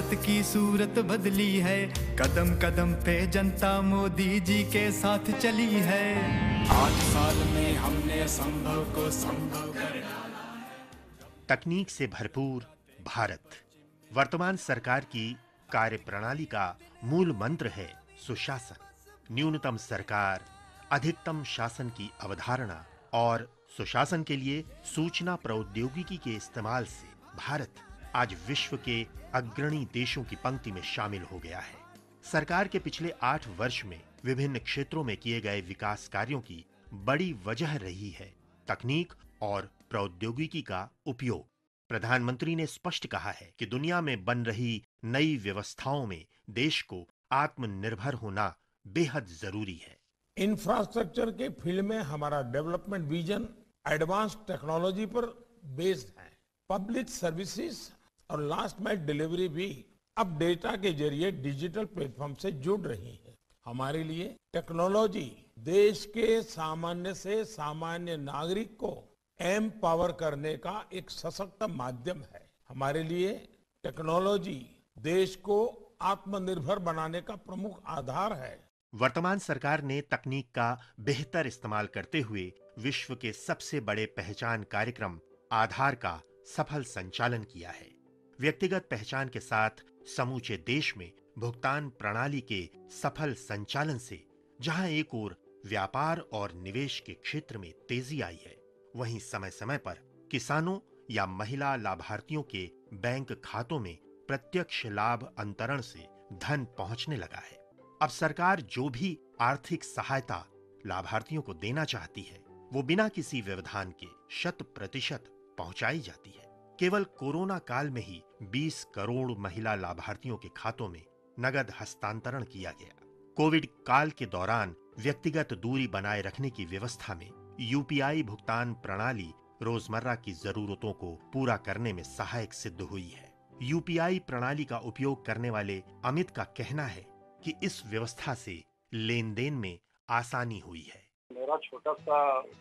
भारत की सूरत बदली है, कदम कदम पे जनता मोदी जी के साथ चली है। 8 साल में हमने संभव को संभव कर डाला। तकनीक से भरपूर भारत। वर्तमान सरकार की कार्यप्रणाली का मूल मंत्र है सुशासन। न्यूनतम सरकार, अधिकतम शासन की अवधारणा और सुशासन के लिए सूचना प्रौद्योगिकी के इस्तेमाल से भारत आज विश्व के अग्रणी देशों की पंक्ति में शामिल हो गया है। सरकार के पिछले 8 वर्ष में विभिन्न क्षेत्रों में किए गए विकास कार्यों की बड़ी वजह रही है तकनीक और प्रौद्योगिकी का उपयोग। प्रधानमंत्री ने स्पष्ट कहा है कि दुनिया में बन रही नई व्यवस्थाओं में देश को आत्मनिर्भर होना बेहद जरूरी है। इंफ्रास्ट्रक्चर के फील्ड में हमारा डेवलपमेंट विजन एडवांस टेक्नोलॉजी पर बेस्ड है। पब्लिक सर्विसेज और लास्ट माइल डिलीवरी भी अब डेटा के जरिए डिजिटल प्लेटफॉर्म से जुड़ रही है। हमारे लिए टेक्नोलॉजी देश के सामान्य से सामान्य नागरिक को एम्पावर करने का एक सशक्त माध्यम है। हमारे लिए टेक्नोलॉजी देश को आत्मनिर्भर बनाने का प्रमुख आधार है। वर्तमान सरकार ने तकनीक का बेहतर इस्तेमाल करते हुए विश्व के सबसे बड़े पहचान कार्यक्रम आधार का सफल संचालन किया है। व्यक्तिगत पहचान के साथ समूचे देश में भुगतान प्रणाली के सफल संचालन से जहां एक ओर व्यापार और निवेश के क्षेत्र में तेजी आई है, वहीं समय समय पर किसानों या महिला लाभार्थियों के बैंक खातों में प्रत्यक्ष लाभ अंतरण से धन पहुंचने लगा है। अब सरकार जो भी आर्थिक सहायता लाभार्थियों को देना चाहती है, वो बिना किसी व्यवधान के 100% पहुंचाई जाती है। केवल कोरोना काल में ही 20 करोड़ महिला लाभार्थियों के खातों में नगद हस्तांतरण किया गया। कोविड काल के दौरान व्यक्तिगत दूरी बनाए रखने की व्यवस्था में यूपीआई भुगतान प्रणाली रोजमर्रा की जरूरतों को पूरा करने में सहायक सिद्ध हुई है। यूपीआई प्रणाली का उपयोग करने वाले अमित का कहना है कि इस व्यवस्था से लेन देन में आसानी हुई है। मेरा छोटा सा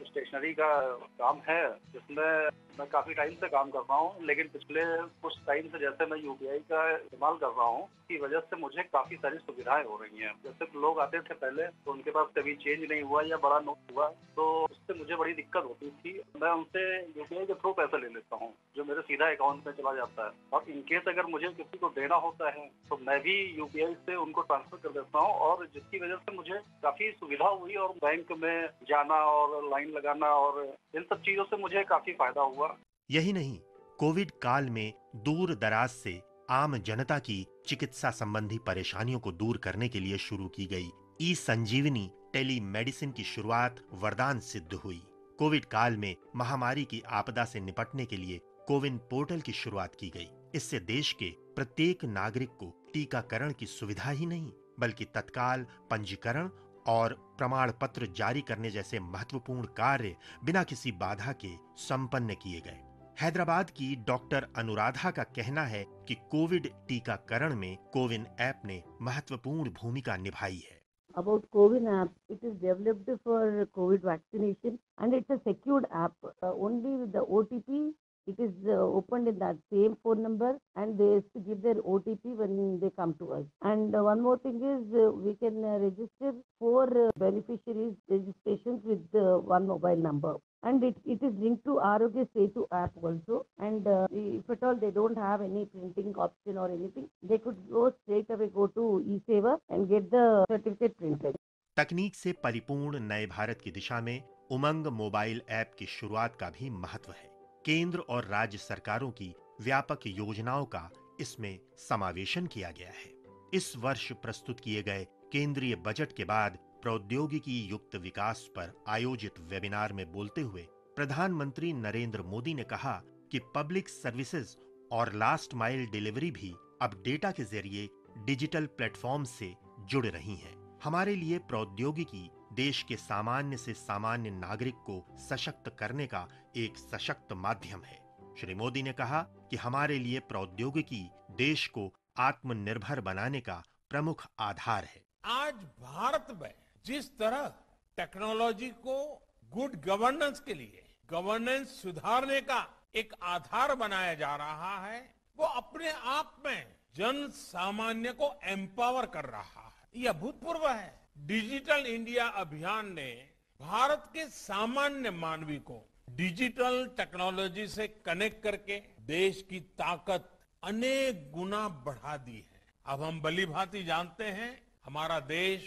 स्टेशनरी का काम है जिसमें मैं काफी टाइम से काम कर रहा हूँ, लेकिन पिछले कुछ टाइम से जैसे मैं यूपीआई का इस्तेमाल कर रहा हूँ की वजह से मुझे काफी सारी सुविधाएं हो रही हैं। जैसे लोग आते थे पहले तो उनके पास कभी चेंज नहीं हुआ या बड़ा नोट हुआ तो उससे मुझे बड़ी दिक्कत होती थी। मैं उनसे यूपीआई के थ्रू पैसा ले लेता हूँ जो मेरे सीधा अकाउंट में चला जाता है, और इनकेस अगर मुझे किसी को देना होता है तो मैं भी यूपीआई से उनको ट्रांसफर कर देता हूँ, और जिसकी वजह से मुझे काफी सुविधा हुई और बैंक में जाना और लाइन लगाना और इन सब चीजों से मुझे काफी फायदा हुआ। यही नहीं, कोविड काल में दूर दराज से आम जनता की चिकित्सा संबंधी परेशानियों को दूर करने के लिए शुरू की गई ई संजीवनी टेली मेडिसिन की शुरुआत वरदान सिद्ध हुई। कोविड काल में महामारी की आपदा से निपटने के लिए कोविन पोर्टल की शुरुआत की गई। इससे देश के प्रत्येक नागरिक को टीकाकरण की सुविधा ही नहीं बल्कि तत्काल पंजीकरण और प्रमाण पत्र जारी करने जैसे महत्वपूर्ण कार्य बिना किसी बाधा के संपन्न किए गए। हैदराबाद की डॉक्टर अनुराधा का कहना है कि कोविड टीकाकरण में कोविन ऐप ने महत्वपूर्ण भूमिका निभाई है। About CoWIN app, it is developed for COVID vaccination and it's a secured app. Only with the OTP, it is opened in that same phone number and they have to give their OTP when they come to us. And one more thing is we can register 4 beneficiaries registrations with one mobile number. And it is linked to Arogya Setu app also. And if at all they don't have any printing option or anything, they could go straight away go to eSeva and get the certificate printed. तकनीक से परिपूर्ण नए भारत की दिशा में उमंग mobile app की शुरुआत का भी महत्व है। केंद्र और राज्य सरकारों की व्यापक योजनाओं का इसमें समावेशन किया गया है। इस वर्ष प्रस्तुत किए गए केंद्रीय बजट के बाद प्रौद्योगिकी युक्त विकास पर आयोजित वेबिनार में बोलते हुए प्रधानमंत्री नरेंद्र मोदी ने कहा कि पब्लिक सर्विसेज और लास्ट माइल डिलीवरी भी अब डेटा के जरिए डिजिटल प्लेटफॉर्म से जुड़ रही हैं। हमारे लिए प्रौद्योगिकी देश के सामान्य से सामान्य नागरिक को सशक्त करने का एक सशक्त माध्यम है। श्री मोदी ने कहा कि हमारे लिए प्रौद्योगिकी देश को आत्मनिर्भर बनाने का प्रमुख आधार है। आज भारत में जिस तरह टेक्नोलॉजी को गुड गवर्नेंस के लिए गवर्नेंस सुधारने का एक आधार बनाया जा रहा है, वो अपने आप में जन सामान्य को एम्पावर कर रहा है। ये अभूतपूर्व है। डिजिटल इंडिया अभियान ने भारत के सामान्य मानवी को डिजिटल टेक्नोलॉजी से कनेक्ट करके देश की ताकत अनेक गुना बढ़ा दी है। अब हम भलीभांति जानते हैं, हमारा देश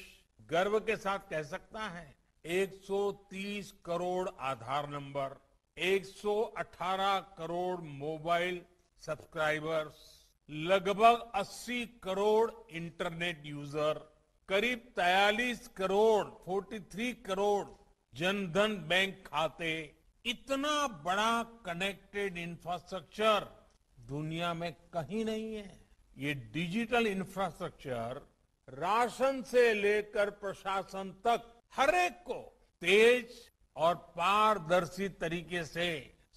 गर्व के साथ कह सकता है 130 करोड़ आधार नंबर, 118 करोड़ मोबाइल सब्सक्राइबर्स, लगभग 80 करोड़ इंटरनेट यूजर, करीब 43 करोड़ जनधन बैंक खाते, इतना बड़ा कनेक्टेड इंफ्रास्ट्रक्चर दुनिया में कहीं नहीं है। ये डिजिटल इंफ्रास्ट्रक्चर राशन से लेकर प्रशासन तक हर एक को तेज और पारदर्शी तरीके से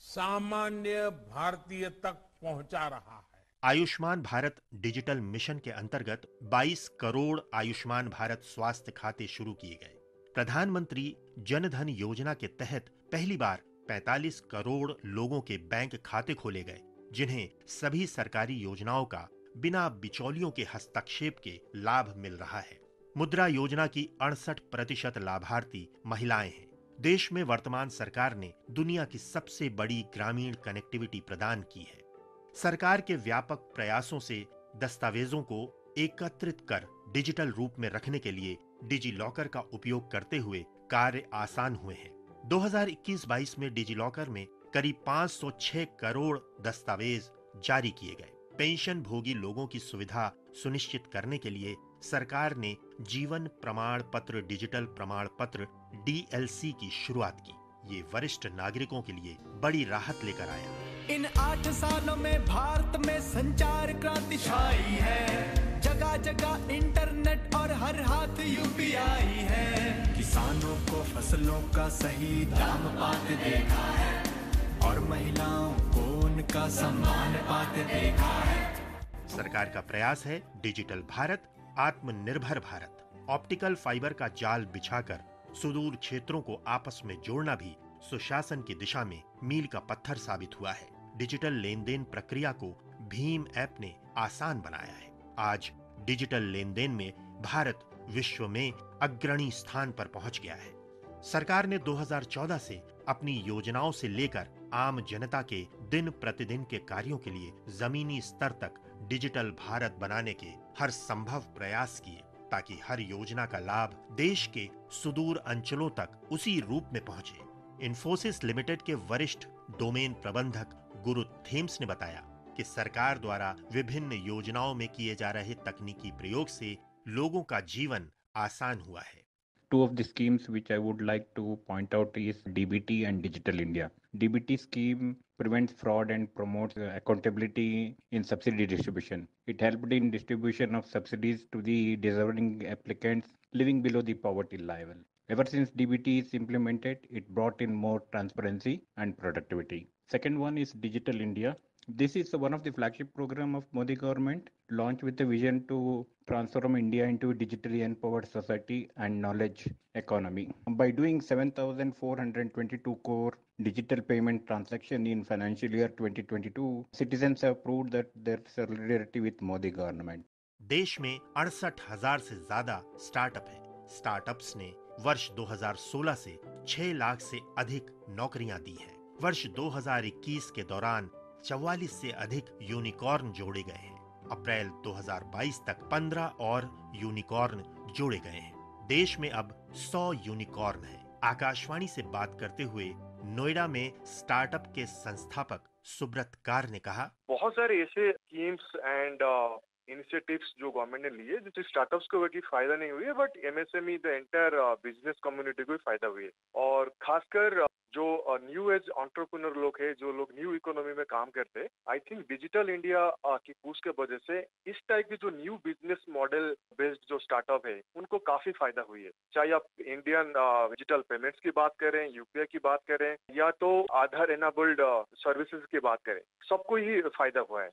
सामान्य भारतीय तक पहुंचा रहा है। आयुष्मान भारत डिजिटल मिशन के अंतर्गत 22 करोड़ आयुष्मान भारत स्वास्थ्य खाते शुरू किए गए। प्रधानमंत्री जन धन योजना के तहत पहली बार 45 करोड़ लोगों के बैंक खाते खोले गए, जिन्हें सभी सरकारी योजनाओं का बिना बिचौलियों के हस्तक्षेप के लाभ मिल रहा है। मुद्रा योजना की 68% लाभार्थी महिलाएं हैं। देश में वर्तमान सरकार ने दुनिया की सबसे बड़ी ग्रामीण कनेक्टिविटी प्रदान की है। सरकार के व्यापक प्रयासों से दस्तावेजों को एकत्रित कर डिजिटल रूप में रखने के लिए डिजी लॉकर का उपयोग करते हुए कार्य आसान हुए हैं। 2021-22 में डिजी लॉकर में करीब 506 करोड़ दस्तावेज जारी किए गए। पेंशन भोगी लोगों की सुविधा सुनिश्चित करने के लिए सरकार ने जीवन प्रमाण पत्र डिजिटल प्रमाण पत्र DLC की शुरुआत की। ये वरिष्ठ नागरिकों के लिए बड़ी राहत लेकर आया। इन 8 सालों में भारत में संचार क्रांति छाई है। जगह जगह इंटरनेट और हर हाथ UPI है। किसानों को फसलों का सही दाम पाते देखा है और महिलाओं को उनका सम्मान पाते देखा है। सरकार का प्रयास है डिजिटल भारत, आत्मनिर्भर भारत। ऑप्टिकल फाइबर का जाल बिछाकर सुदूर क्षेत्रों को आपस में जोड़ना भी सुशासन की दिशा में मील का पत्थर साबित हुआ है। डिजिटल लेन देन प्रक्रिया को भीम ऐप ने आसान बनाया है। आज डिजिटल लेन देन में भारत विश्व में अग्रणी स्थान पर पहुंच गया है। सरकार ने 2014 से अपनी योजनाओं से लेकर आम जनता के दिन प्रतिदिन के कार्यों के लिए जमीनी स्तर तक डिजिटल भारत बनाने के हर संभव प्रयास किए, ताकि हर योजना का लाभ देश के सुदूर अंचलों तक उसी रूप में पहुंचे। इन्फोसिस लिमिटेड के वरिष्ठ डोमेन प्रबंधक गुरु थेम्स ने बताया कि सरकार द्वारा विभिन्न योजनाओं में किए जा रहे तकनीकी प्रयोग से लोगों का जीवन आसान हुआ है। Two of the schemes which I would like to point out is DBT and Digital India. DBT scheme prevents fraud and promotes accountability in subsidy distribution. It helped in distribution of subsidies to the deserving applicants living below the poverty level. Ever since DBT is implemented, it brought in more transparency and productivity. Second one is Digital India. This is one of the flagship program of Modi government, launched with a vision to transform India into a digitally empowered society and knowledge economy. By doing 7,422 crore digital payment transaction in financial year 2022, citizens have proved that their solidarity with Modi government. देश में 68,000 से ज्यादा startup है। Startups ने वर्ष 2016 से 6 लाख से अधिक नौकरियां दी हैं। वर्ष 2021 के दौरान 44 से अधिक यूनिकॉर्न जोड़े गए हैं। अप्रैल 2022 तक 15 और यूनिकॉर्न जोड़े गए हैं। देश में अब 100 यूनिकॉर्न हैं। आकाशवाणी से बात करते हुए नोएडा में स्टार्टअप के संस्थापक सुब्रत कार ने कहा, बहुत सारे ऐसे स्कीम्स एंड इनिशिएटिव्स जो गवर्नमेंट ने लिए जिससे स्टार्टअप्स को भी फायदा नहीं हुई है, but MSME the entire business community को भी फायदा हुई है। और खासकर जो न्यू एज एंटरप्रेन्योर लोग हैं, जो लोग न्यू इकोनॉमी में काम करते हैं, आई थिंक डिजिटल इंडिया की पुश के वजह से इस टाइप की जो न्यू बिजनेस मॉडल बेस्ड जो स्टार्टअप है उनको काफी फायदा हुई है। चाहे आप इंडियन डिजिटल पेमेंट्स की बात करें, UPI की बात करें, या तो आधार एनेबल्ड सर्विसेज की बात करें, सबको ही फायदा हुआ है।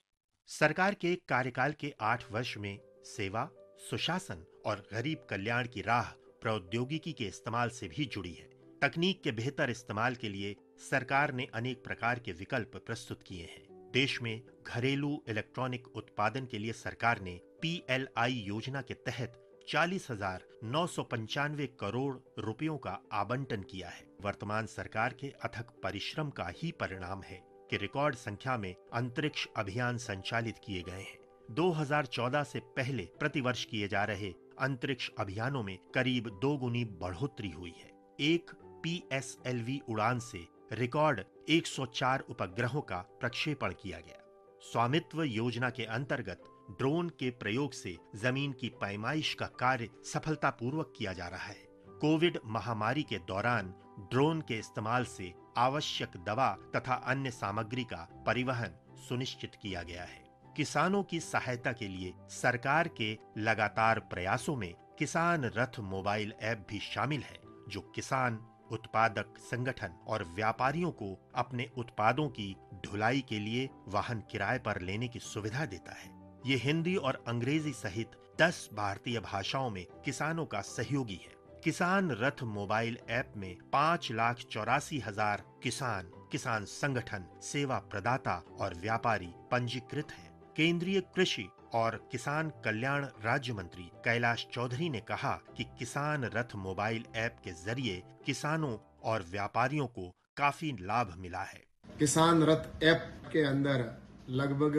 सरकार के कार्यकाल के 8 वर्ष में सेवा, सुशासन और गरीब कल्याण की राह प्रौद्योगिकी के इस्तेमाल से भी जुड़ी है। तकनीक के बेहतर इस्तेमाल के लिए सरकार ने अनेक प्रकार के विकल्प प्रस्तुत किए हैं। देश में घरेलू इलेक्ट्रॉनिक उत्पादन के लिए सरकार ने PLI योजना के तहत 40,995 करोड़ रुपयों का आवंटन किया है। वर्तमान सरकार के अथक परिश्रम का ही परिणाम है कि रिकॉर्ड संख्या में अंतरिक्ष अभियान संचालित किए गए हैं। 2014 से पहले प्रतिवर्ष किए जा रहे अंतरिक्ष अभियानों में करीब 2 गुनी बढ़ोतरी हुई है। एक PSLV उड़ान से रिकॉर्ड 104 उपग्रहों का प्रक्षेपण किया गया। स्वामित्व योजना के अंतर्गत ड्रोन के प्रयोग से जमीन की पैमाइश का कार्य सफलतापूर्वक किया जा रहा है। कोविड महामारी के दौरान ड्रोन के इस्तेमाल से आवश्यक दवा तथा अन्य सामग्री का परिवहन सुनिश्चित किया गया है। किसानों की सहायता के लिए सरकार के लगातार प्रयासों में किसान रथ मोबाइल ऐप भी शामिल है, जो किसान, उत्पादक संगठन और व्यापारियों को अपने उत्पादों की ढुलाई के लिए वाहन किराए पर लेने की सुविधा देता है। ये हिंदी और अंग्रेजी सहित 10 भारतीय भाषाओं में किसानों का सहयोगी है। किसान रथ मोबाइल ऐप में 5,84,000 किसान, किसान संगठन, सेवा प्रदाता और व्यापारी पंजीकृत हैं। केंद्रीय कृषि और किसान कल्याण राज्य मंत्री कैलाश चौधरी ने कहा कि किसान रथ मोबाइल ऐप के जरिए किसानों और व्यापारियों को काफी लाभ मिला है। किसान रथ ऐप के अंदर लगभग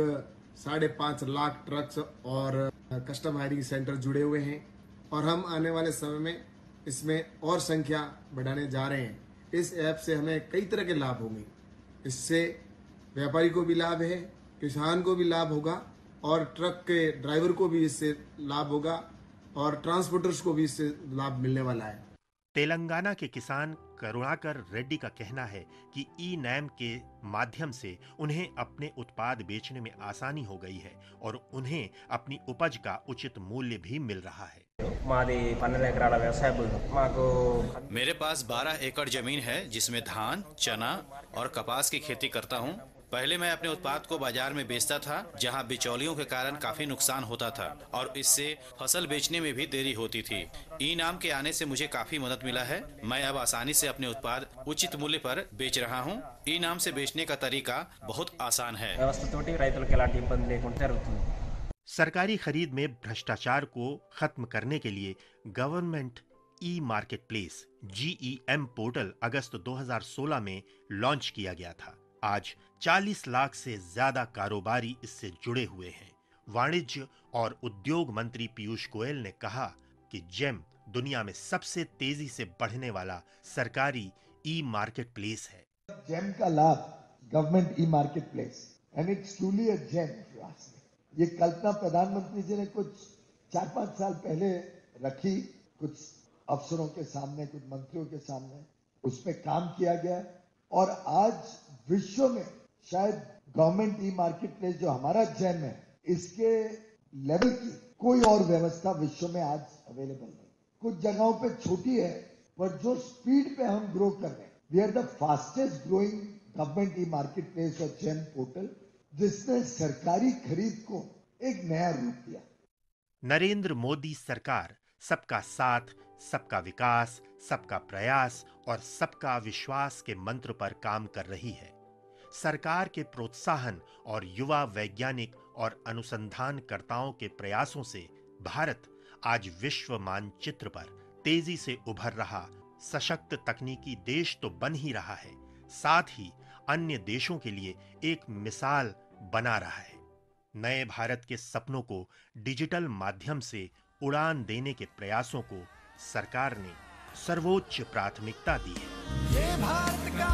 5.5 लाख ट्रक्स और कस्टम हायरिंग सेंटर जुड़े हुए हैं और हम आने वाले समय में इसमें और संख्या बढ़ाने जा रहे हैं। इस ऐप से हमें कई तरह के लाभ होंगे। इससे व्यापारी को भी लाभ है, किसान को भी लाभ होगा और ट्रक के ड्राइवर को भी इससे लाभ होगा और ट्रांसपोर्टर्स को भी इससे लाभ मिलने वाला है। तेलंगाना के किसान करुणाकर रेड्डी का कहना है कि ई-नैम के माध्यम से उन्हें अपने उत्पाद बेचने में आसानी हो गई है और उन्हें अपनी उपज का उचित मूल्य भी मिल रहा है। मेरे पास 12 एकड़ जमीन है जिसमें धान, चना और कपास की खेती करता हूँ। पहले मैं अपने उत्पाद को बाजार में बेचता था, जहां बिचौलियों के कारण काफी नुकसान होता था और इससे फसल बेचने में भी देरी होती थी। ई-नाम के आने से मुझे काफी मदद मिला है। मैं अब आसानी से अपने उत्पाद उचित मूल्य पर बेच रहा हूं। ई-नाम से बेचने का तरीका बहुत आसान है। सरकारी खरीद में भ्रष्टाचार को खत्म करने के लिए government e market place GEM portal अगस्त 2016 में लॉन्च किया गया था। आज 40 लाख से ज्यादा कारोबारी इससे जुड़े हुए हैं। वाणिज्य और उद्योग मंत्री पीयूष गोयल ने कहा कि जेम दुनिया में सबसे तेजी से बढ़ने वाला सरकारी ई मार्केट प्लेस है। जेम का लाभ government e market place and it's truly a gem. ये कल्पना प्रधानमंत्री जी ने कुछ 4-5 साल पहले रखी, कुछ अफसरों के सामने, कुछ मंत्रियों के सामने, उस पर काम किया गया और आज विश्व में शायद गवर्नमेंट ई मार्केट प्लेस जो हमारा जेम है, इसके लेवल की कोई और व्यवस्था विश्व में आज अवेलेबल नहीं। कुछ जगहों पे छोटी है, पर जो स्पीड पे हम ग्रो कर रहे हैं, we are the fastest growing government e market place और जेम पोर्टल, जिसने सरकारी खरीद को एक नया रूप दिया। नरेंद्र मोदी सरकार सबका साथ, सबका विकास, सबका प्रयास और सबका विश्वास के मंत्र पर काम कर रही है। सरकार के प्रोत्साहन और युवा वैज्ञानिक और अनुसंधानकर्ताओं के प्रयासों से भारत आज विश्व मानचित्र पर तेजी से उभर रहा सशक्त तकनीकी देश तो बन ही रहा है, साथ ही अन्य देशों के लिए एक मिसाल बना रहा है। नए भारत के सपनों को डिजिटल माध्यम से उड़ान देने के प्रयासों को सरकार ने सर्वोच्च प्राथमिकता दी है। ये भारत का